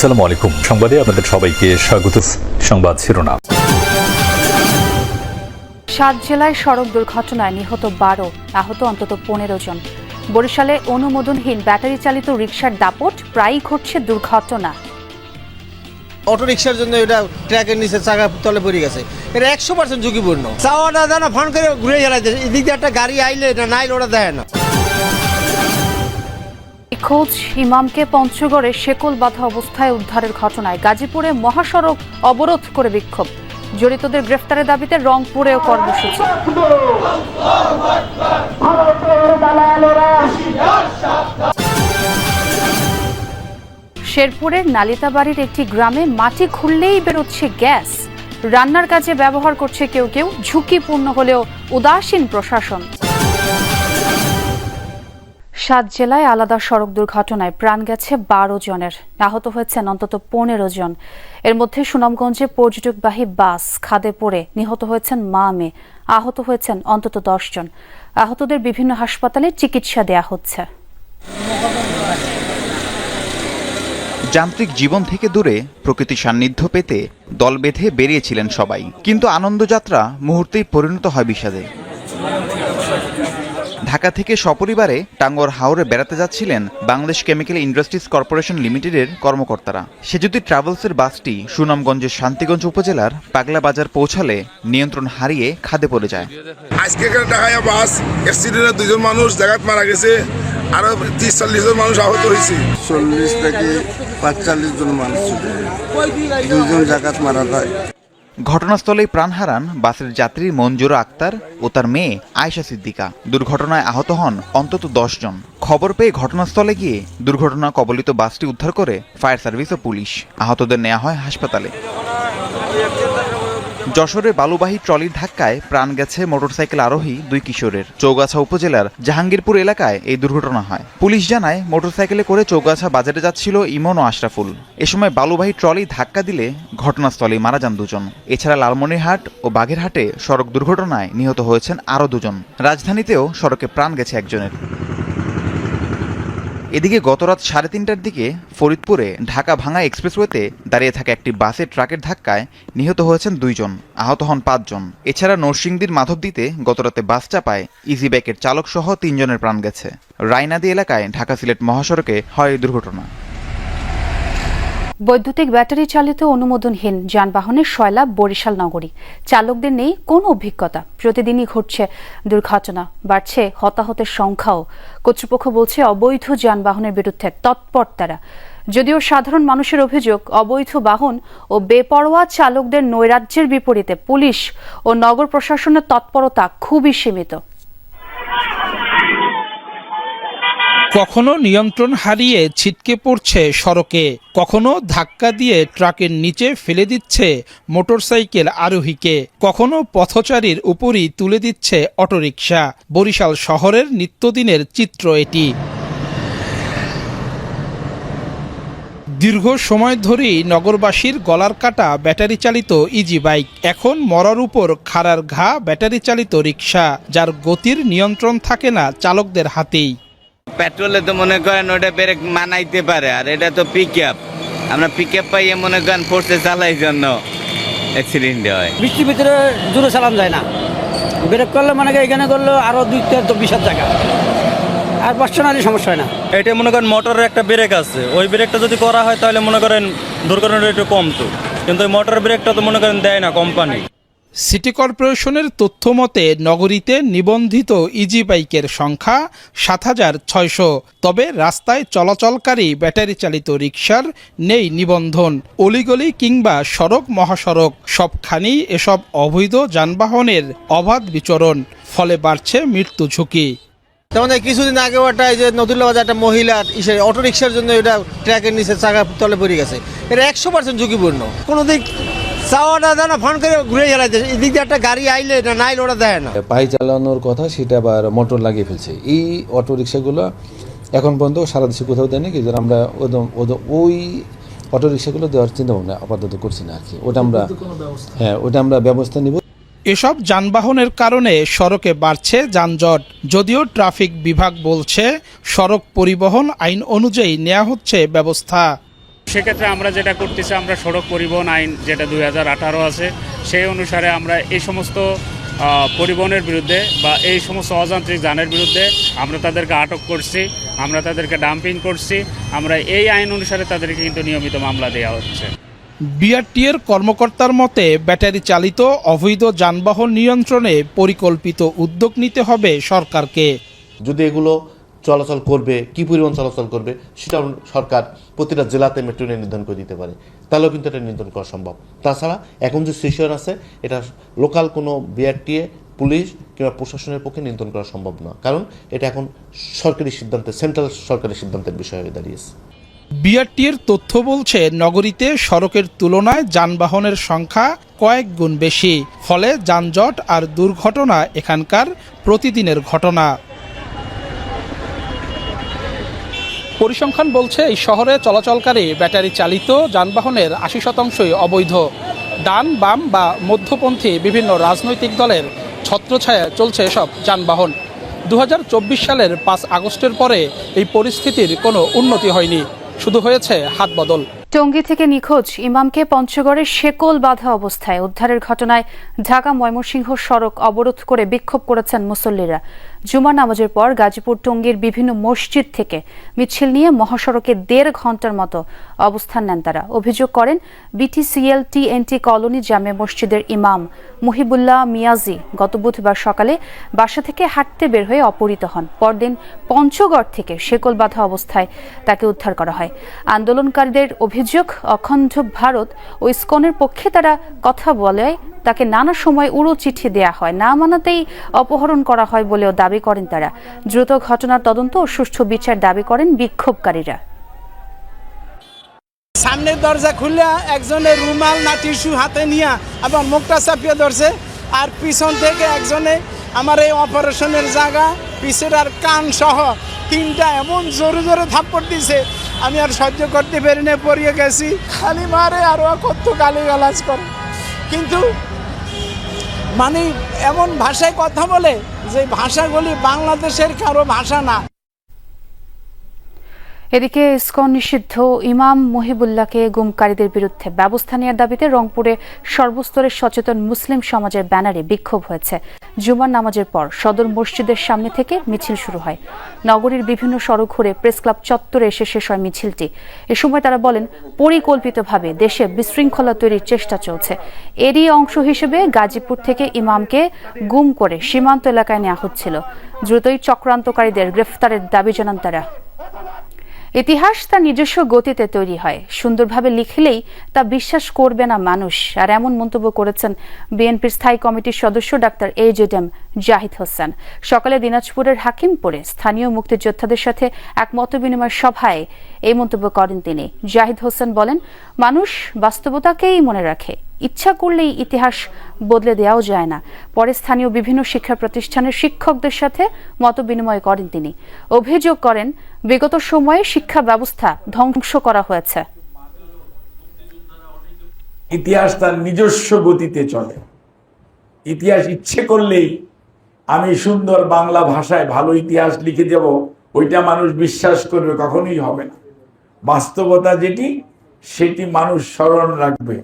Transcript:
আসসালামু আলাইকুম। সংবাদে আপনাদের সবাইকে স্বাগত। সংবাদ শিরোনাম। 7 জেলায় সড়ক দুর্ঘটনায় নিহত 12, আহত অন্তত 15 জন। বরিশালে অনুমোদনহীন ব্যাটারি চালিত রিকশার দাপট, প্রায়ই ঘটছে দুর্ঘটনা। অটো রিকশার জন্য এটা ট্র্যাকের নিচে চাকা তলে পড়ে গেছে, এটা 100% ঝুঁকিপূর্ণ। চাওয়াটা জানা ফোন করে ঘুরে গেলাইছে, এদিক দিয়ে একটা গাড়ি আইলে এটা নাইলে ওরা দেয় না। খোঁজ ইমামকে পঞ্চগড়ে শেকল বাঁধা অবস্থায় উদ্ধারের ঘটনায় গাজীপুরে মহাসড়ক অবরোধ করে বিক্ষোভ। জড়িতদের গ্রেফতারের দাবিতে রংপুরেও কর্মসূচি। শেরপুরের নালিতাবাড়ির একটি গ্রামে মাটি খুললেই বেরোচ্ছে গ্যাস। রান্নার কাজে ব্যবহার করছে কেউ কেউ, ঝুঁকিপূর্ণ হলেও উদাসীন প্রশাসন। 7 জেলায় আলাদা সড়ক দুর্ঘটনায় প্রাণ গেছে 12 জনের, আহত হয়েছেন অন্তত 15 জন। এর মধ্যে সুনামগঞ্জে পর্যটকবাহী বাস খাদে পড়ে নিহত হয়েছেন মা মেয়ে, আহত হয়েছেন অন্তত 10 জন। আহতদের বিভিন্ন হাসপাতালে চিকিৎসা দেয়া হচ্ছে। যান্ত্রিক জীবন থেকে দূরে প্রকৃতির সান্নিধ্য পেতে দল বেঁধে বেরিয়েছিলেন সবাই, কিন্তু আনন্দযাত্রা মুহূর্তেই পরিণত হয় বিষাদে। ঢাকা থেকে সপরিবারে টাঙ্গর হাওরে বেড়াতে যাচ্ছিলেন বাংলাদেশ কেমিক্যাল ইন্ডাস্ট্রিজ কর্পোরেশন লিমিটেডের কর্মকর্তারা। সেজুতি ট্রাভেলসের বাসটি সুনামগঞ্জের শান্তিগঞ্জ উপজেলার পাগলা বাজার পৌঁছালে নিয়ন্ত্রণ হারিয়ে খাদে পড়ে যায়। আজকে ঢাকায় বাস অ্যাক্সিডেন্টে 2 জন মানুষ জায়গায় মারা গেছে, আরো 30-40 জন মানুষ আহত হয়েছে। 40 থেকে 45 জন মানুষ, 2 জন জায়গায় মারা যায়। ঘটনাস্থলেই প্রাণ হারান বাসের যাত্রী মঞ্জুরা আক্তার ও তার মেয়ে আয়েশা সিদ্দিকা। দুর্ঘটনায় আহত হন অন্তত 10 জন। খবর পেয়ে ঘটনাস্থলে গিয়ে দুর্ঘটনা কবলিত বাসটি উদ্ধার করে ফায়ার সার্ভিস ও পুলিশ। আহতদের নেওয়া হয় হাসপাতালে। যশোরে বালুবাহী ট্রলির ধাক্কায় প্রাণ গেছে মোটরসাইকেল আরোহী 2 কিশোরের। চৌগাছা উপজেলার জাহাঙ্গীরপুর এলাকায় এই দুর্ঘটনা হয়। পুলিশ জানায়, মোটরসাইকেলে করে চৌগাছা বাজারে যাচ্ছিল ইমন ও আশরাফুল। এ সময় বালুবাহী ট্রলি ধাক্কা দিলে ঘটনাস্থলেই মারা যান 2 জন। এছাড়া লালমনিরহাট ও বাগেরহাটে সড়ক দুর্ঘটনায় নিহত হয়েছেন আরও 2 জন। রাজধানীতেও সড়কে প্রাণ গেছে 1 জনের। এদিকে গতরাত 3:30টার দিকে ফরিদপুরে ঢাকা ভাঙ্গা এক্সপ্রেসওয়েতে দাঁড়িয়ে থাকা একটি বাসে ট্রাকের ধাক্কায় নিহত হয়েছেন 2 জন, আহত হন 5 জন। এছাড়া নরসিংদীর মাধবদীতে গতরাতে বাস চাপায় ইজি বাইকের চালক সহ 3 জনের প্রাণ গেছে। রায়নাদি এলাকায় ঢাকা সিলেট মহাসড়কে হয় এই দুর্ঘটনা। বৈদ্যুতিক ব্যাটারি চালিত অনুমোদনহীন যানবাহনের সয়লাব বরিশাল নগরী। চালকদের নেই কোনো অভিজ্ঞতা, প্রতিদিনই ঘটছে দুর্ঘটনা, বাড়ছে হতাহতের সংখ্যাও। কর্তৃপক্ষ বলছে, অবৈধ যানবাহনের বিরুদ্ধে তৎপর তারা। যদিও সাধারণ মানুষের অভিযোগ, অবৈধ বাহন ও বেপরোয়া চালকদের নৈরাজ্যের বিপরীতে পুলিশ ও নগর প্রশাসনের তৎপরতা খুবই সীমিত। কখনো নিয়ন্ত্রণ হারিয়ে ছিটকে পড়ছে সড়কে, কখনো ধাক্কা দিয়ে ট্রাকের নিচে ফেলে দিচ্ছে মোটরসাইকেল আরোহীকে, কখনো পথচারীর উপরই তুলে দিচ্ছে অটোরিকশা। বরিশাল শহরের নিত্যদিনের চিত্র এটি। দীর্ঘ সময় ধরেই নগরবাসীর গলার কাটা ব্যাটারি চালিত ইজি বাইক, এখন মরার উপর খাড়ার ঘা ব্যাটারি চালিত রিকশা, যার গতির নিয়ন্ত্রণ থাকে না চালকদের হাতেই। পেট্রোলে তো মনে করেন ওটা ব্রেক মানাইতে পারে, আর এটা তো পিক আপ। আমরা পিক আপ পাইয়ে মনে করেন ফোর্সে চালাই জন্য অ্যাক্সিডেন্ট হয়। বৃষ্টির ভিতরে জোরে চালান যায় না, ব্রেক করলে মনে করেন এখানে করলে আরো 2-3 জায়গা, আর পার্সোনালি সমস্যা হয় না। এটা মনে করেন মোটরের একটা ব্রেক আছে, ওই ব্রেকটা যদি করা হয় তাহলে মনে করেন দুর্ঘটনাটা একটু কমতো, কিন্তু ওই মোটর ব্রেকটা তো মনে করেন দেয় না কোম্পানি। সিটি কর্পোরেশনের তথ্য মতে নগরীতে নিবন্ধিত ইজি বাইকের সংখ্যা 7,600। তবে রাস্তায় চলাচলকারী ব্যাটারি চালিত রিকশার নেই নিবন্ধন। অলিগলি কিংবা সড়ক মহাসড়ক সবখানেই এসব অবৈধ যানবাহনের অবাধ বিচরণ, ফলে বাড়ছে মৃত্যু ঝুঁকি। যেমন কিছুদিন আগে একটা যে নতুল্লা বাজার একটা মহিলা অটো রিকশার জন্য এটা ট্র্যাকের নিচে চাকা তলে পড়ে গেছে, এটা 100% ঝুঁকিপূর্ণ। কোনো দিক চাওয়াটা জানা ফোন করে ঘুরে গেলাইছে, এদিক দিয়ে একটা গাড়ি আইলে এটা নাইলে ওরা দেয় না। পায়ে চালানোর কথা, সেটা আবার মোটর লাগিয়ে ফেলছে। এই অটো রিক্সাগুলো এখন পর্যন্ত সারা দেশে কোথাও দেয়নি, কিন্তু আমরা ওই অটো রিক্সাগুলো দেওয়ার চিন্তা ভাবনা আপাতত করছি না আর কি। ওটা আমরা ব্যবস্থা নিব। এসব যানবাহনের কারণে সড়কে বাড়ছে যানজট। যদিও ট্রাফিক বিভাগ বলছে, সড়ক পরিবহন আইন অনুযায়ী নেওয়া হচ্ছে ব্যবস্থা। সেক্ষেত্রে আমরা যেটা করতেছি, আমরা সড়ক পরিবহন আইন যেটা 2018 আছে, সেই অনুসারে আমরা এই সমস্ত পরিবহনের বিরুদ্ধে বা এই সমস্ত অযান্ত্রিক যানের বিরুদ্ধে আমরা তাদেরকে আটক করছি, আমরা তাদেরকে ডাম্পিং করছি, আমরা এই আইন অনুসারে তাদেরকে কিন্তু নিয়মিত মামলা দেওয়া হচ্ছে। বিআরটিএর কর্মকর্তার মতে ব্যাটারি চালিত অবৈধ যানবাহন নিয়ন্ত্রণে পরিকল্পিত উদ্যোগ নিতে হবে সরকারকে। যদি এগুলো চলাচল করবে, কি পরিমাণ চলাচল করবে, সেটা সরকার প্রতিটা জেলাতে মেট্রো রেল নির্ধারণ করে দিতে পারে, তাহলেও কিন্তু এটা নিয়ন্ত্রণ করা সম্ভব। তাছাড়া এখন যে সিচুয়েশন আছে, এটা লোকাল কোনো বিআরটিএ, পুলিশ কিংবা প্রশাসনের পক্ষে নিয়ন্ত্রণ করা সম্ভব না, কারণ এটা এখন সরকারি সিদ্ধান্তে, সেন্ট্রাল সরকারি সিদ্ধান্তের বিষয় হয়ে দাঁড়িয়েছে। বিআরটিএর তথ্য বলছে নগরীতে সড়কের তুলনায় যানবাহনের সংখ্যা কয়েক গুণ বেশি, ফলে যানজট আর দুর্ঘটনা এখানকার প্রতিদিনের ঘটনা। পরিসংখ্যান বলছে এই শহরে চলাচলকারী ব্যাটারি চালিত যানবাহনের 80% অবৈধ। ডান, বাম বা মধ্যপন্থী বিভিন্ন রাজনৈতিক দলের ছত্রছায়ায় চলছে এসব যানবাহন। 2024 সালের 5 আগস্টের পরে এই পরিস্থিতির কোনো উন্নতি হয়নি, শুধু হয়েছে হাত বদল। টঙ্গী থেকে নিখোঁজ ইমামকে পঞ্চগড়ের শেকল বাঁধা অবস্থায় উদ্ধারের ঘটনায় ঢাকা ময়মনসিংহ সড়ক অবরোধ করে বিক্ষোভ করেছেন মুসল্লিরা। জুমার নামাজের পর গাজীপুর টঙ্গীর বিভিন্ন মসজিদ থেকে মিছিল নিয়ে মহাসড়কে 1.5 ঘন্টার মতো অবস্থান নেন তারা। অভিযোগ করেন বিটিসিএল টিএনটি কলোনি জামে মসজিদের ইমাম মুহিবুল্লাহ মিয়াজি গত বুধবার সকালে বাসা থেকে হাঁটতে বের হয়ে অপহৃত হন। পরদিন পঞ্চগড় থেকে শেকল বাঁধা অবস্থায় তাকে উদ্ধার করা হয়। আন্দোলনকারীদের অভিযোগ, অখণ্ড ভারত ও ইসকনের পক্ষে তারা কথা বলে তাকে নানা সময় উড়ো চিঠি দেয়া হয়, না মানাতেই অপহরণ করা হয় বলেও দাবি করেন তারা। দ্রুত ঘটনার তদন্ত ও সুষ্ঠু বিচার দাবি করেন বিক্ষোভকারীরা। সামনের দরজা খুলে একজনের রুমাল না টিস্যু হাতে নিয়ে আবার মুখটা চাপিয়ে ধরছে, আর পিছন থেকে একজনে আমার এই অপারেশনের জায়গা, পিছের আর কান সহ 3টা এমন জোরে জোরে থাপ্পড় দিছে, আমি আর সহ্য করতে পারি না, পড়িয়ে গেছি। খালি মারে আর কত গালিগালাজ করে, কিন্তু মানে এমন ভাষায় কথা বলে যে ভাষাগুলি বাংলাদেশের কারো ভাষা না। এদিকে ইসকন নিষিদ্ধ ইমাম মুহিবুল্লাহকে গুমকারীদের বিরুদ্ধে ব্যবস্থা নেওয়ার দাবিতে রংপুরে সর্বস্তরের সচেতন মুসলিম সমাজের ব্যানারে বিক্ষোভ হয়েছে। জুমার নামাজের পর সদর মসজিদের সামনে থেকে মিছিল শুরু হয়। নগরীর বিভিন্ন সড়ক ঘুরে প্রেস ক্লাব চত্বরে এসে শেষ হয় মিছিলটি। এ সময় তারা বলেন, পরিকল্পিতভাবে দেশে বিশৃঙ্খলা তৈরির চেষ্টা চলছে। এরই অংশ হিসেবে গাজীপুর থেকে ইমামকে গুম করে সীমান্ত এলাকায় নেওয়া হচ্ছিল। দ্রুতই চক্রান্তকারীদের গ্রেফতারের দাবি জানান তারা। ইতিহাস তার নিজস্ব গতিতে তৈরি হয়, সুন্দরভাবে লিখলেই তা বিশ্বাস করবে না মানুষ। আর এমন মন্তব্য করেছেন বিএনপির স্থায়ী কমিটির সদস্য ডাক্তার AJM জাহিদ হোসেন। সকালে দিনাজপুরের হাকিমপুরে স্থানীয় মুক্তিযোদ্ধাদের সাথে এক মতবিনিময় সভায় এই মন্তব্য করেন তিনি। জাহিদ হোসেন বলেন, মানুষ বাস্তবতাকেই মনে রাখে, ইচ্ছা করলেই ইতিহাস বদলে দেওয়াও যায় না। পরে স্থানীয় বিভিন্ন শিক্ষা প্রতিষ্ঠানের শিক্ষকদের সাথে মতবিনিময় করেন তিনি। অভিযোগ করেন, বিগত সময়ে শিক্ষা ব্যবস্থা ধ্বংস করা হয়েছে। ইতিহাস তার নিজস্ব গতিতে চলে। ইতিহাস ইচ্ছে করলেই আমি সুন্দর বাংলা ভাষায় ভালো ইতিহাস লিখে দেব, ওইটা মানুষ বিশ্বাস করবে, কখনোই হবে না। বাস্তবতা যেটি, সেটি মানুষ স্মরণ রাখবে।